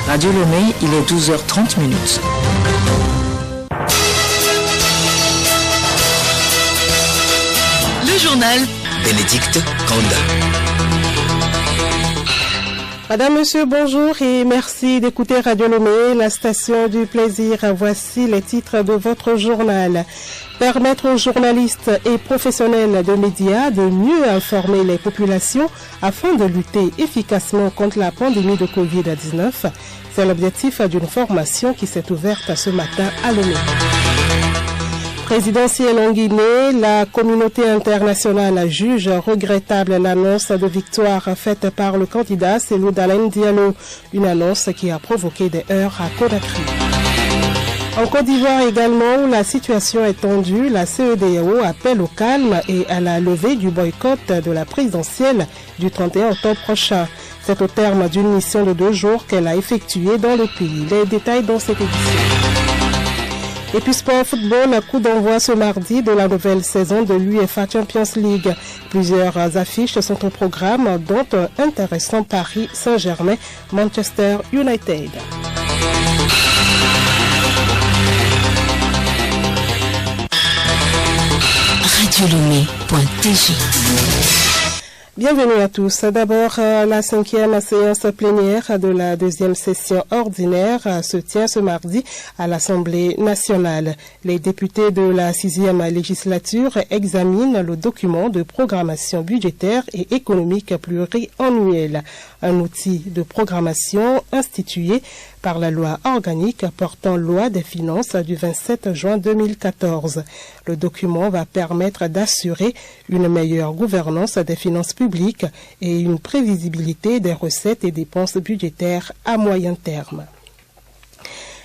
Radio Lomé, il est 12h30. Le journal Bénédicte Kanda. Madame, Monsieur, bonjour et merci d'écouter Radio Lomé, la station du plaisir. Voici les titres de votre journal. Permettre aux journalistes et professionnels de médias de mieux informer les populations afin de lutter efficacement contre la pandémie de Covid-19. C'est l'objectif d'une formation qui s'est ouverte ce matin à Lomé. Présidentielle en Guinée, la communauté internationale juge regrettable l'annonce de victoire faite par le candidat Cellou Dalein Diallo, une annonce qui a provoqué des heurts à Conakry. En Côte d'Ivoire également, où la situation est tendue, la CEDEAO appelle au calme et à la levée du boycott de la présidentielle du 31 octobre prochain. C'est au terme d'une mission de 2 jours qu'elle a effectuée dans le pays. Les détails dans cette édition. Et puis sport football, un coup d'envoi ce mardi de la nouvelle saison de l'UEFA Champions League. Plusieurs affiches sont au programme, dont un intéressant Paris Saint-Germain, Manchester United. radiolomé.tg. Bienvenue à tous. D'abord, la 5e séance plénière de la 2e session ordinaire se tient ce mardi à l'Assemblée nationale. Les députés de la 6e législature examinent le document de programmation budgétaire et économique pluriannuelle, un outil de programmation institué par la loi organique portant loi des finances du 27 juin 2014. Le document va permettre d'assurer une meilleure gouvernance des finances publiques et une prévisibilité des recettes et dépenses budgétaires à moyen terme.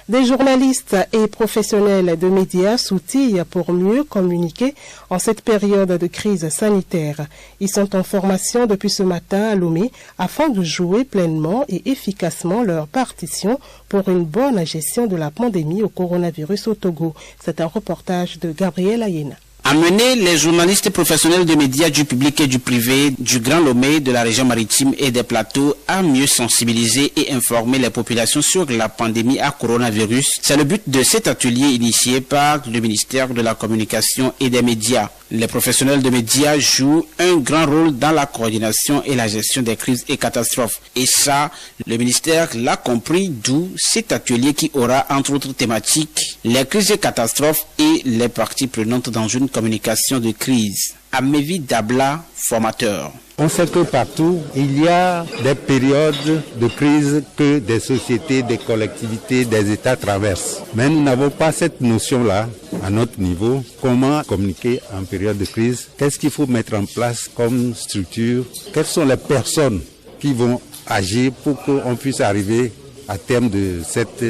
Des journalistes et professionnels de médias s'outillent pour mieux communiquer en cette période de crise sanitaire. Ils sont en formation depuis ce matin à Lomé afin de jouer pleinement et efficacement leur partition pour une bonne gestion de la pandémie au coronavirus au Togo. C'est un reportage de Gabriel Ayena. Amener les journalistes professionnels de médias du public et du privé du Grand Lomé, de la région maritime et des plateaux à mieux sensibiliser et informer les populations sur la pandémie à coronavirus. C'est le but de cet atelier initié par le ministère de la Communication et des Médias. Les professionnels de médias jouent un grand rôle dans la coordination et la gestion des crises et catastrophes. Et ça, le ministère l'a compris, d'où cet atelier qui aura entre autres thématiques les crises et catastrophes et les parties prenantes dans une communication de crise. Amévi Dabla, formateur. On sait que partout, il y a des périodes de crise que des sociétés, des collectivités, des États traversent. Mais nous n'avons pas cette notion-là à notre niveau. Comment communiquer en période de crise? Qu'est-ce qu'il faut mettre en place comme structure? Quelles sont les personnes qui vont agir pour qu'on puisse arriver à terme de cette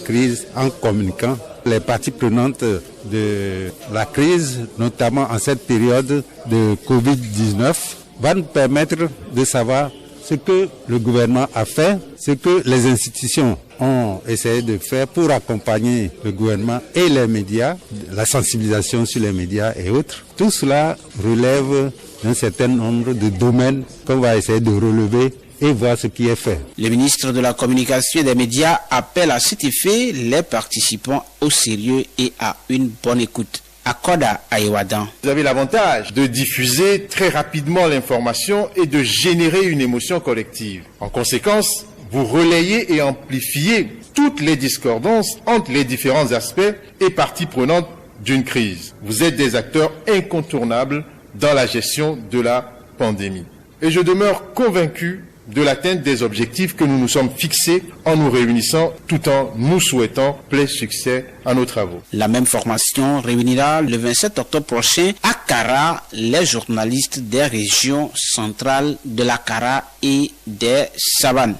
crise en communiquant? Les parties prenantes de la crise, notamment en cette période de Covid-19, va nous permettre de savoir ce que le gouvernement a fait, ce que les institutions ont essayé de faire pour accompagner le gouvernement et les médias, la sensibilisation sur les médias et autres. Tout cela relève d'un certain nombre de domaines qu'on va essayer de relever et voir ce qui est fait. Le ministre de la Communication et des Médias appelle à cet effet les participants au sérieux et à une bonne écoute. Akoda Ayewadan. Vous avez l'avantage de diffuser très rapidement l'information et de générer une émotion collective. En conséquence, vous relayez et amplifiez toutes les discordances entre les différents aspects et parties prenantes d'une crise. Vous êtes des acteurs incontournables dans la gestion de la pandémie. Et je demeure convaincu de l'atteinte des objectifs que nous nous sommes fixés en nous réunissant tout en nous souhaitant plein succès à nos travaux. La même formation réunira le 27 octobre prochain à Kara les journalistes des régions centrales de la Kara et des Savanes.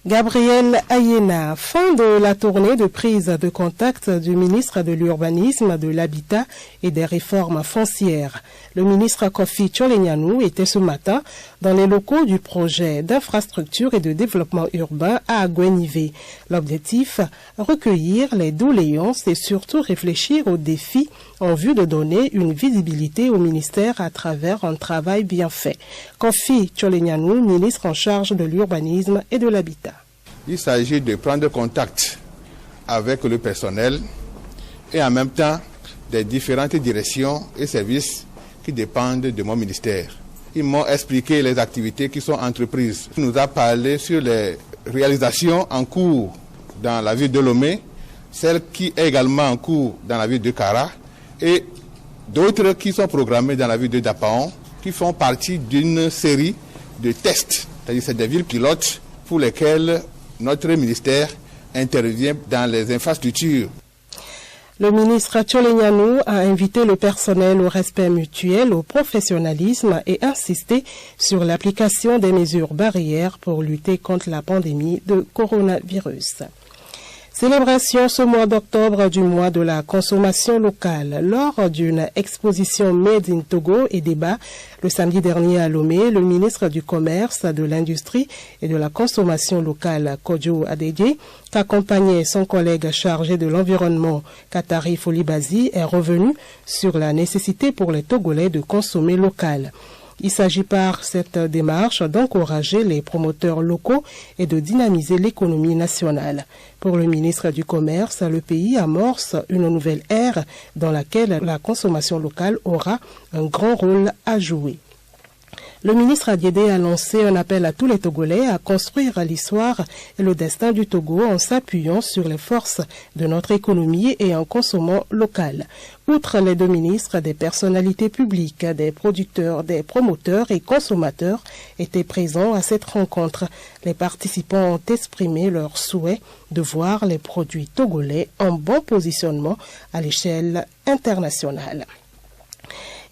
Gabriel Ayena, fin de la tournée de prise de contact du ministre de l'Urbanisme, de l'Habitat et des Réformes foncières. Le ministre Kofi Tcholenyanou était ce matin dans les locaux du projet d'infrastructure et de développement urbain à Agwenivé. L'objectif, recueillir les doléances et surtout réfléchir aux défis en vue de donner une visibilité au ministère à travers un travail bien fait. Kofi Tcholenyanou, ministre en charge de l'urbanisme et de l'habitat. Il s'agit de prendre contact avec le personnel et en même temps des différentes directions et services qui dépendent de mon ministère. Ils m'ont expliqué les activités qui sont entreprises. Il nous a parlé sur les réalisations en cours dans la ville de Lomé, celle qui est également en cours dans la ville de Kara et d'autres qui sont programmées dans la ville de Dapaon, qui font partie d'une série de tests. C'est-à-dire c'est des villes pilotes pour lesquelles notre ministère intervient dans les infrastructures. Le ministre Tcholenyanou a invité le personnel au respect mutuel, au professionnalisme et insisté sur l'application des mesures barrières pour lutter contre la pandémie de coronavirus. Célébration ce mois d'octobre du mois de la consommation locale. Lors d'une exposition Made in Togo et débat le samedi dernier à Lomé, le ministre du Commerce, de l'Industrie et de la Consommation locale, Kodjo Adedje, qu'accompagnait son collègue chargé de l'environnement, Katari Folibazi, est revenu sur la nécessité pour les Togolais de consommer local. Il s'agit par cette démarche d'encourager les promoteurs locaux et de dynamiser l'économie nationale. Pour le ministre du Commerce, le pays amorce une nouvelle ère dans laquelle la consommation locale aura un grand rôle à jouer. Le ministre Adjedé a lancé un appel à tous les Togolais à construire l'histoire et le destin du Togo en s'appuyant sur les forces de notre économie et en consommant local. Outre les deux ministres, des personnalités publiques, des producteurs, des promoteurs et consommateurs étaient présents à cette rencontre. Les participants ont exprimé leur souhait de voir les produits togolais en bon positionnement à l'échelle internationale.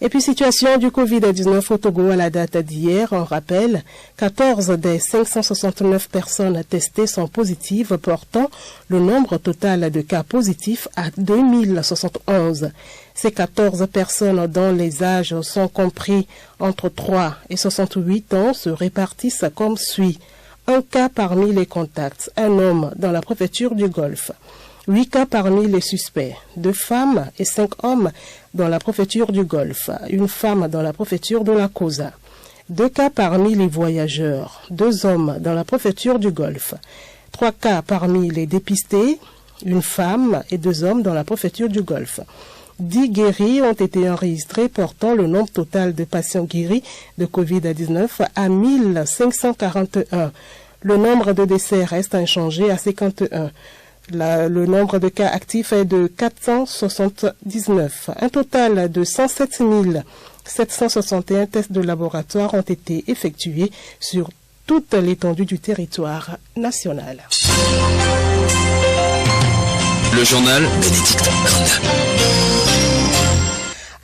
Et puis, situation du Covid-19 au Togo à la date d'hier, on rappelle 14 des 569 personnes testées sont positives, portant le nombre total de cas positifs à 2071. Ces 14 personnes dont les âges sont compris entre 3 et 68 ans se répartissent comme suit. Un cas parmi les contacts, un homme dans la préfecture du Golfe. 8 cas parmi les suspects, 2 femmes et 5 hommes dans la préfecture du Golfe, une femme dans la préfecture de la Kosa. 2 cas parmi les voyageurs, 2 hommes dans la préfecture du Golfe. 3 cas parmi les dépistés, une femme et 2 hommes dans la préfecture du Golfe. 10 guéris ont été enregistrés, portant le nombre total de patients guéris de Covid-19 à 1541. Le nombre de décès reste inchangé à 51. Le nombre de cas actifs est de 479. Un total de 107 761 tests de laboratoire ont été effectués sur toute l'étendue du territoire national. Le journal Bénédicte Kanda.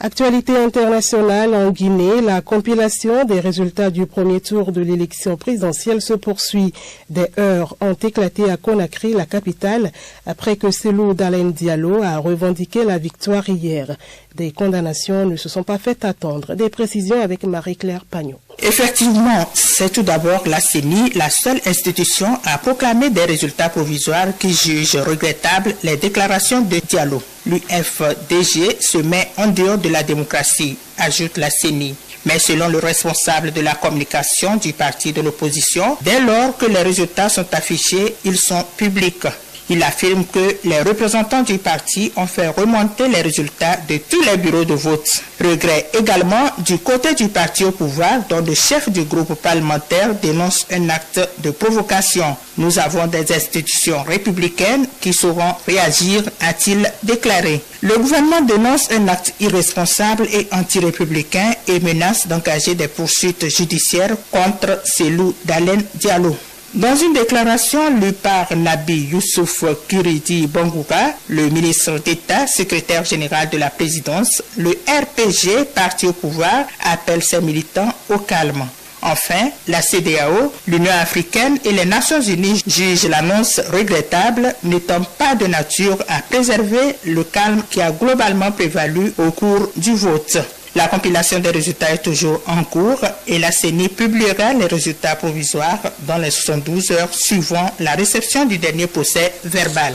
Actualité internationale en Guinée, la compilation des résultats du premier tour de l'élection présidentielle se poursuit. Des heurts ont éclaté à Conakry, la capitale, après que Cellou Dalein Diallo a revendiqué la victoire hier. Des condamnations ne se sont pas fait attendre. Des précisions avec Marie-Claire Pagnot. Effectivement, c'est tout d'abord la CENI, la seule institution à proclamer des résultats provisoires qui jugent regrettables les déclarations de Diallo. L'UFDG se met en dehors de la démocratie, ajoute la CENI. Mais selon le responsable de la communication du parti de l'opposition, dès lors que les résultats sont affichés, ils sont publics. Il affirme que les représentants du parti ont fait remonter les résultats de tous les bureaux de vote. Regret également du côté du parti au pouvoir, dont le chef du groupe parlementaire dénonce un acte de provocation. Nous avons des institutions républicaines qui sauront réagir, a-t-il déclaré. Le gouvernement dénonce un acte irresponsable et anti-républicain et menace d'engager des poursuites judiciaires contre Cellou Dalein Diallo. Dans une déclaration lue par Nabi Youssouf Kuridi Bangouba, le ministre d'État, secrétaire général de la présidence, le RPG, parti au pouvoir, appelle ses militants au calme. Enfin, la CEDEAO, l'Union africaine et les Nations unies jugent l'annonce regrettable, n'étant pas de nature à préserver le calme qui a globalement prévalu au cours du vote. La compilation des résultats est toujours en cours et la CENI publiera les résultats provisoires dans les 72 heures suivant la réception du dernier procès verbal.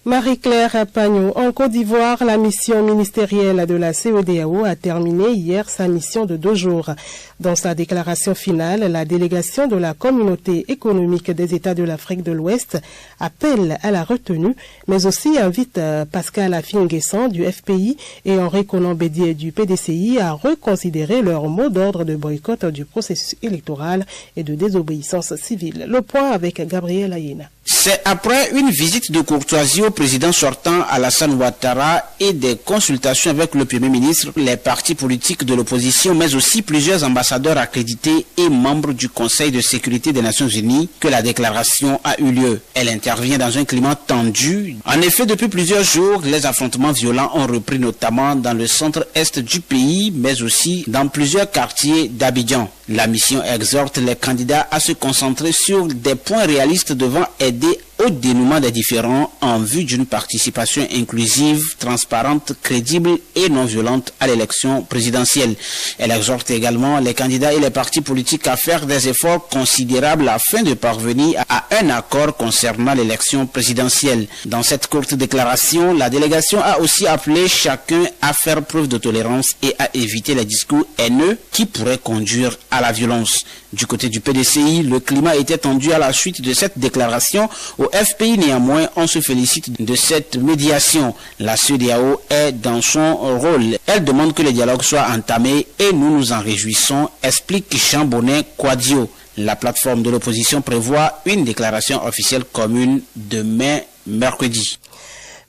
Marie-Claire Pagno, en Côte d'Ivoire, la mission ministérielle de la CEDEAO a terminé hier sa mission de 2 jours. Dans sa déclaration finale, la délégation de la Communauté économique des États de l'Afrique de l'Ouest appelle à la retenue, mais aussi invite Pascal Affi-N'Guessan du FPI et Henri Konan Bédié du PDCI à reconsidérer leur mot d'ordre de boycott du processus électoral et de désobéissance civile. Le point avec Gabriel Ayena. C'est après une visite de courtoisie au président sortant Alassane Ouattara et des consultations avec le Premier ministre, les partis politiques de l'opposition, mais aussi plusieurs ambassadeurs accrédités et membres du Conseil de sécurité des Nations Unies que la déclaration a eu lieu. Elle intervient dans un climat tendu. En effet, depuis plusieurs jours, les affrontements violents ont repris notamment dans le centre-est du pays, mais aussi dans plusieurs quartiers d'Abidjan. La mission exhorte les candidats à se concentrer sur des points réalistes devant aider au dénouement des différends en vue d'une participation inclusive, transparente, crédible et non violente à l'élection présidentielle. Elle exhorte également les candidats et les partis politiques à faire des efforts considérables afin de parvenir à un accord concernant l'élection présidentielle. Dans cette courte déclaration, la délégation a aussi appelé chacun à faire preuve de tolérance et à éviter les discours haineux qui pourraient conduire à la violence. Du côté du PDCI, le climat était tendu à la suite de cette déclaration. Au FPI, néanmoins, on se félicite de cette médiation. La CEDEAO est dans son rôle. Elle demande que les dialogues soient entamés et nous nous en réjouissons, explique Jean Bonnet Quadio. La plateforme de l'opposition prévoit une déclaration officielle commune demain, mercredi.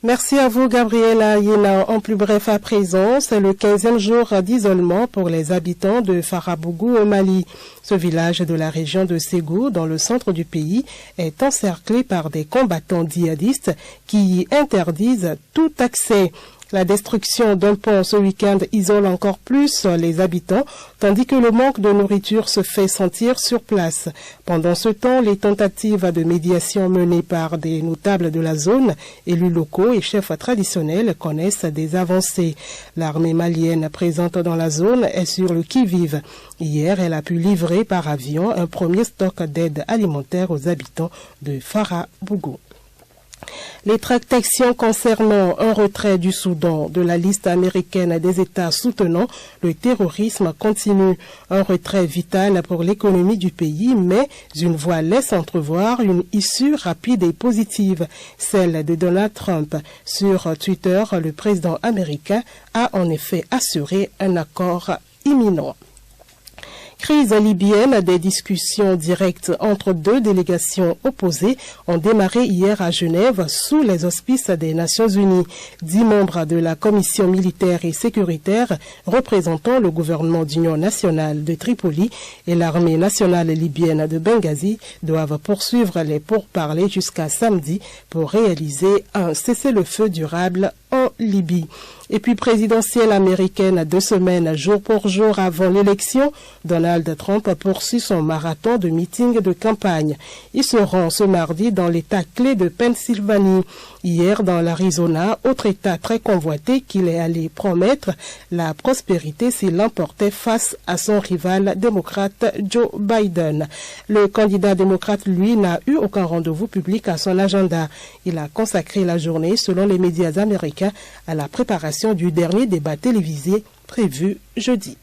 Merci à vous, Gabriela Ayena. En plus bref à présent, c'est le 15e jour d'isolement pour les habitants de Farabougou au Mali. Ce village de la région de Ségou, dans le centre du pays, est encerclé par des combattants djihadistes qui y interdisent tout accès. La destruction d'un pont ce week-end isole encore plus les habitants, tandis que le manque de nourriture se fait sentir sur place. Pendant ce temps, les tentatives de médiation menées par des notables de la zone, élus locaux et chefs traditionnels connaissent des avancées. L'armée malienne présente dans la zone est sur le qui-vive. Hier, elle a pu livrer par avion un premier stock d'aide alimentaire aux habitants de Farabougou. Les tractations concernant un retrait du Soudan de la liste américaine des États soutenant le terrorisme continuent. Un retrait vital pour l'économie du pays, mais une voie laisse entrevoir une issue rapide et positive, celle de Donald Trump. Sur Twitter, le président américain a en effet assuré un accord imminent. Crise libyenne, des discussions directes entre deux délégations opposées ont démarré hier à Genève sous les auspices des Nations Unies. 10 membres de la commission militaire et sécuritaire représentant le gouvernement d'union nationale de Tripoli et l'armée nationale libyenne de Benghazi doivent poursuivre les pourparlers jusqu'à samedi pour réaliser un cessez-le-feu durable en Libye. Et puis présidentielle américaine 2 semaines, jour pour jour avant l'élection, Donald Trump poursuit son marathon de meetings de campagne. Il se rend ce mardi dans l'état clé de Pennsylvanie. Hier dans l'Arizona, autre état très convoité qu'il est allé promettre la prospérité s'il l'emportait face à son rival démocrate Joe Biden. Le candidat démocrate, lui, n'a eu aucun rendez-vous public à son agenda. Il a consacré la journée, selon les médias américains, à la préparation du dernier débat télévisé prévu jeudi.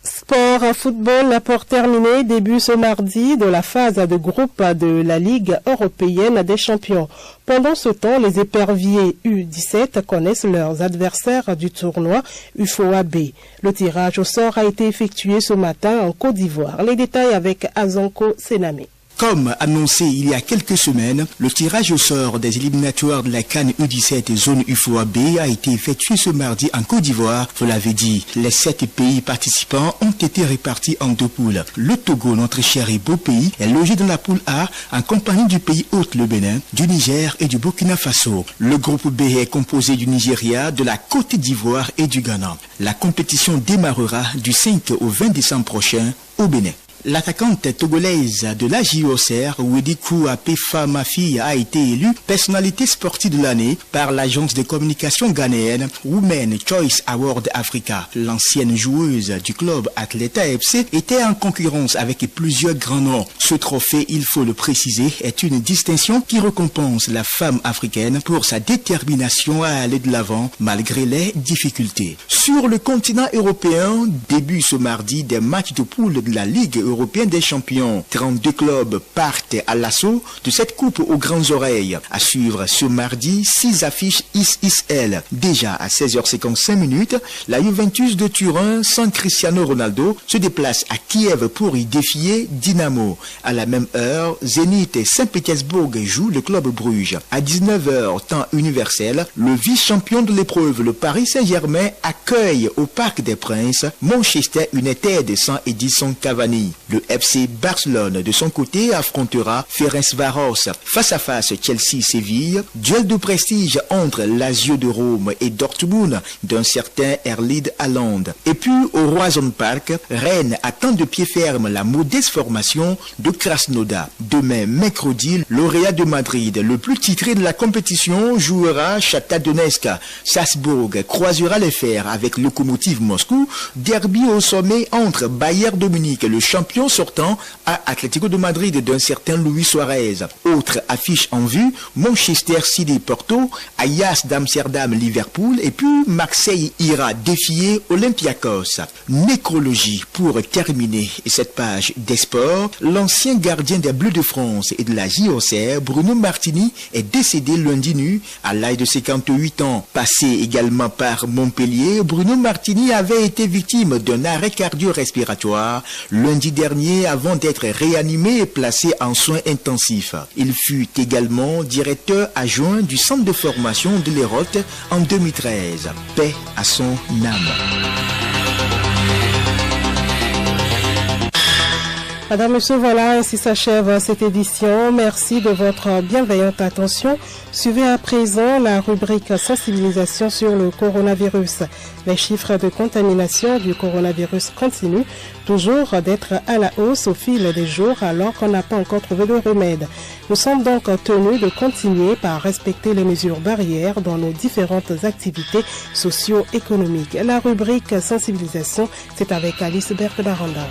Sport, football, pour terminer, début ce mardi de la phase de groupe de la Ligue européenne des champions. Pendant ce temps, les éperviers U17 connaissent leurs adversaires du tournoi UFOA B. Le tirage au sort a été effectué ce matin en Côte d'Ivoire. Les détails avec Azanko Sename. Comme annoncé il y a quelques semaines, le tirage au sort des éliminatoires de la CAN U17 zone UFOA B a été effectué ce mardi en Côte d'Ivoire. Vous l'avez dit, les 7 pays participants ont été répartis en 2 poules. Le Togo, notre cher et beau pays, est logé dans la poule A en compagnie du pays hôte, le Bénin, du Niger et du Burkina Faso. Le groupe B est composé du Nigeria, de la Côte d'Ivoire et du Ghana. La compétition démarrera du 5 au 20 décembre prochain au Bénin. L'attaquante togolaise de la JOCR, Wedikou Apefa Mafi, a été élue personnalité sportive de l'année par l'agence de communication ghanéenne Women Choice Award Africa. L'ancienne joueuse du club Atleta FC était en concurrence avec plusieurs grands noms. Ce trophée, il faut le préciser, est une distinction qui récompense la femme africaine pour sa détermination à aller de l'avant malgré les difficultés. Sur le continent européen, début ce mardi des matchs de poule de la Ligue européenne des champions. 32 clubs partent à l'assaut de cette coupe aux grandes oreilles. À suivre ce mardi, 6 affiches ISL. Déjà à 16h55, la Juventus de Turin sans Cristiano Ronaldo se déplace à Kiev pour y défier Dynamo. À la même heure, Zénith et Saint-Pétersbourg jouent le club Bruges. À 19h, temps universel, le vice-champion de l'épreuve, le Paris Saint-Germain, accueille au Parc des Princes Manchester United sans Edison Cavani. Le FC Barcelone, de son côté, affrontera Ferencváros. Face à face, Chelsea-Séville, duel de prestige entre Lazio de Rome et Dortmund d'un certain Erling Haaland. Et puis, au Roazhon Park, Rennes attend de pied ferme la modeste formation de Krasnodar. Demain, mercredi, lauréat de Madrid, le plus titré de la compétition, jouera Shakhtar Donetsk. Salzbourg croisera les fers avec Lokomotiv Moscou. Derby au sommet entre Bayern de Munich, le champion sortant, à Atlético de Madrid d'un certain Luis Suarez. Autre affiche en vue, Manchester City Porto, Ajax d'Amsterdam Liverpool et puis Marseille ira défier Olympiakos. Nécrologie pour terminer cette page des sports. L'ancien gardien des Bleus de France et de la JOCR, Bruno Martini, est décédé lundi nu à l'âge de 58 ans. Passé également par Montpellier, Bruno Martini avait été victime d'un arrêt cardio-respiratoire lundi dernier avant d'être réanimé et placé en soins intensifs. Il fut également directeur adjoint du centre de formation de l'Hérault en 2013. Paix à son âme. Madame, Monsieur, voilà, ainsi s'achève cette édition. Merci de votre bienveillante attention. Suivez à présent la rubrique sensibilisation sur le coronavirus. Les chiffres de contamination du coronavirus continuent toujours d'être à la hausse au fil des jours alors qu'on n'a pas encore trouvé de remède. Nous sommes donc tenus de continuer par respecter les mesures barrières dans nos différentes activités socio-économiques. La rubrique sensibilisation, c'est avec Alice Berthe-Baranda.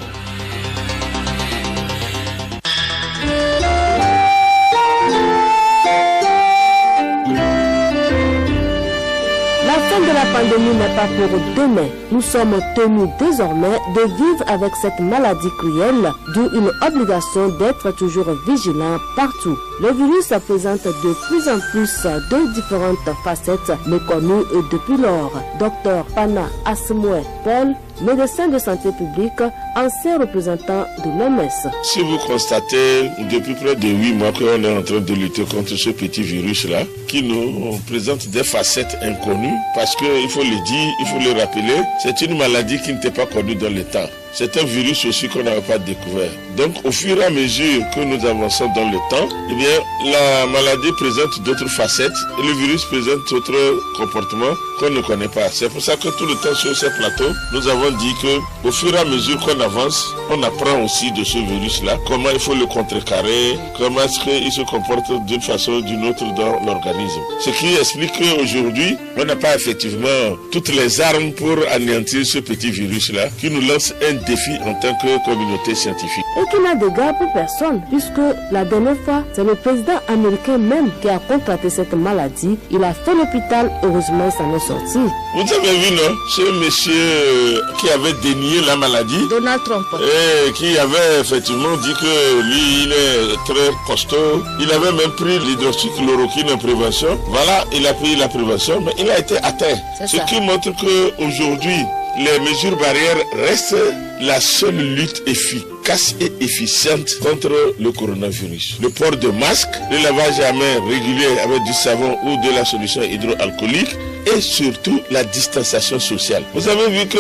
La fin de la pandémie n'est pas pour demain. Nous sommes tenus désormais de vivre avec cette maladie cruelle, d'où une obligation d'être toujours vigilant partout. Le virus présente de plus en plus de différentes facettes méconnues depuis lors. Dr Pana Asmoué Paul, médecin de santé publique, ancien représentant de l'OMS. Si vous constatez depuis près de 8 mois qu'on est en train de lutter contre ce petit virus-là, qui nous présente des facettes inconnues, parce qu'il faut le dire, il faut le rappeler, c'est une maladie qui n'était pas connue dans le temps. C'est un virus aussi qu'on n'avait pas découvert. Donc, au fur et à mesure que nous avançons dans le temps, eh bien, la maladie présente d'autres facettes et le virus présente d'autres comportements qu'on ne connaît pas. C'est pour ça que tout le temps sur ces plateaux, nous avons dit que, au fur et à mesure qu'on avance, on apprend aussi de ce virus-là, comment il faut le contrecarrer, comment est-ce qu'il se comporte d'une façon ou d'une autre dans l'organisme. Ce qui explique qu'aujourd'hui, on n'a pas effectivement toutes les armes pour anéantir ce petit virus-là, qui nous lance un défi en tant que communauté scientifique. Et qui n'a d'égard pour personne, puisque la dernière fois, c'est le président américain même qui a contracté cette maladie. Il a fait l'hôpital, heureusement il s'en est sorti. Vous avez vu, non? Ce monsieur qui avait dénié la maladie, Donald Trump, et qui avait effectivement dit que lui, il est très costaud. Il avait même pris l'hydroxychloroquine en prévention. Voilà, il a pris la prévention, mais il a été atteint. Ce qui montre qu'aujourd'hui, les mesures barrières restent la seule lutte efficace et efficiente contre le coronavirus. Le port de masque, le lavage à main régulier avec du savon ou de la solution hydroalcoolique et surtout la distanciation sociale. Vous avez vu que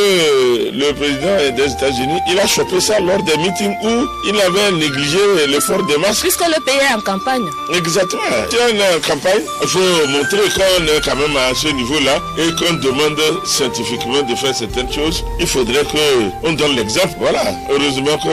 le président des États-Unis, il a chopé ça lors des meetings où il avait négligé l'effort des masques. Puisque le pays est en campagne. Exactement. Si on est en campagne, il faut montrer qu'on est quand même à ce niveau-là et qu'on demande scientifiquement de faire certaines choses. Il faudrait qu'on donne l'exemple. Voilà. Heureusement que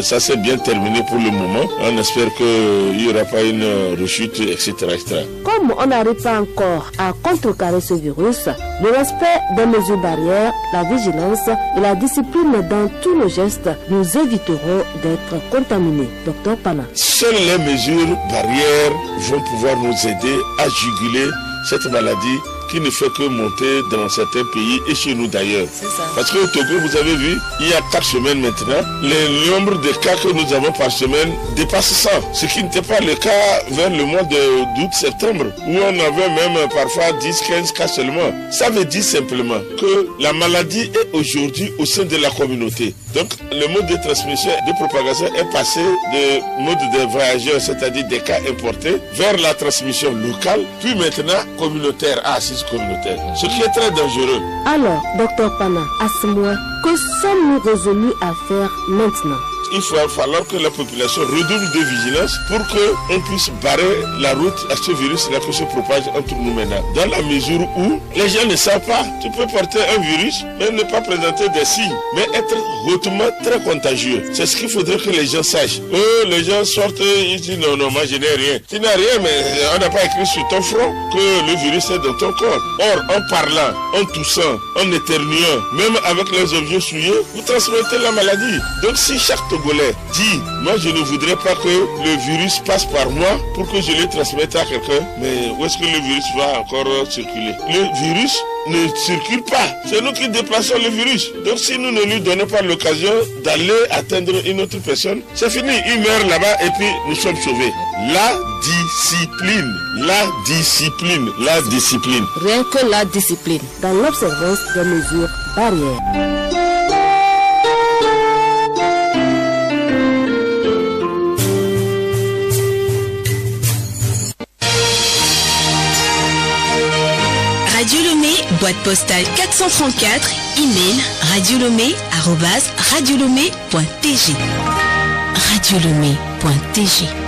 ça s'est bien terminé pour le moment. On espère qu'il n'y aura pas une rechute, etc., etc. Comme on n'arrive pas encore à contrecarrer ce virus, le respect des mesures barrières, la vigilance et la discipline dans tous nos gestes nous éviteront d'être contaminés. Docteur Pana. Seules les mesures barrières vont pouvoir nous aider à juguler cette maladie qui ne fait que monter dans certains pays et chez nous d'ailleurs. Parce qu'au Togo, vous avez vu, il y a 4 semaines maintenant, le nombre de cas que nous avons par semaine dépasse 100. Ce qui n'était pas le cas vers le mois d'août-septembre, où on avait même parfois 10-15 cas seulement. Ça veut dire simplement que la maladie est aujourd'hui au sein de la communauté. Donc, le mode de transmission et de propagation est passé de mode de voyageurs, c'est-à-dire des cas importés, vers la transmission locale, puis maintenant communautaire, communautaire, ce qui est très dangereux. Alors, docteur Pana, à ce moment, que sommes-nous résolus à faire maintenant? Il va falloir que la population redouble de vigilance pour qu'on puisse barrer la route à ce virus-là qui se propage entre nous maintenant. Dans la mesure où les gens ne savent pas, tu peux porter un virus, mais ne pas présenter des signes, mais être hautement très contagieux. C'est ce qu'il faudrait que les gens sachent. Les gens sortent et ils disent non, moi je n'ai rien. Tu n'as rien, mais on n'a pas écrit sur ton front que le virus est dans ton corps. Or, en parlant, en toussant, en éternuant, même avec les objets souillés, vous transmettez la maladie. Donc si chaque Togolais dit, moi je ne voudrais pas que le virus passe par moi pour que je le transmette à quelqu'un, mais où est-ce que le virus va encore circuler? Le virus ne circule pas. C'est nous qui déplaçons le virus. Donc si nous ne lui donnons pas l'occasion d'aller atteindre une autre personne, c'est fini. Il meurt là-bas et puis nous sommes sauvés. La discipline. La discipline. La discipline. Rien que la discipline dans l'observance des mesures barrières. Radio Lomé, boîte postale 434, email radiolomé@radiolomé.tg. radiolomé.tg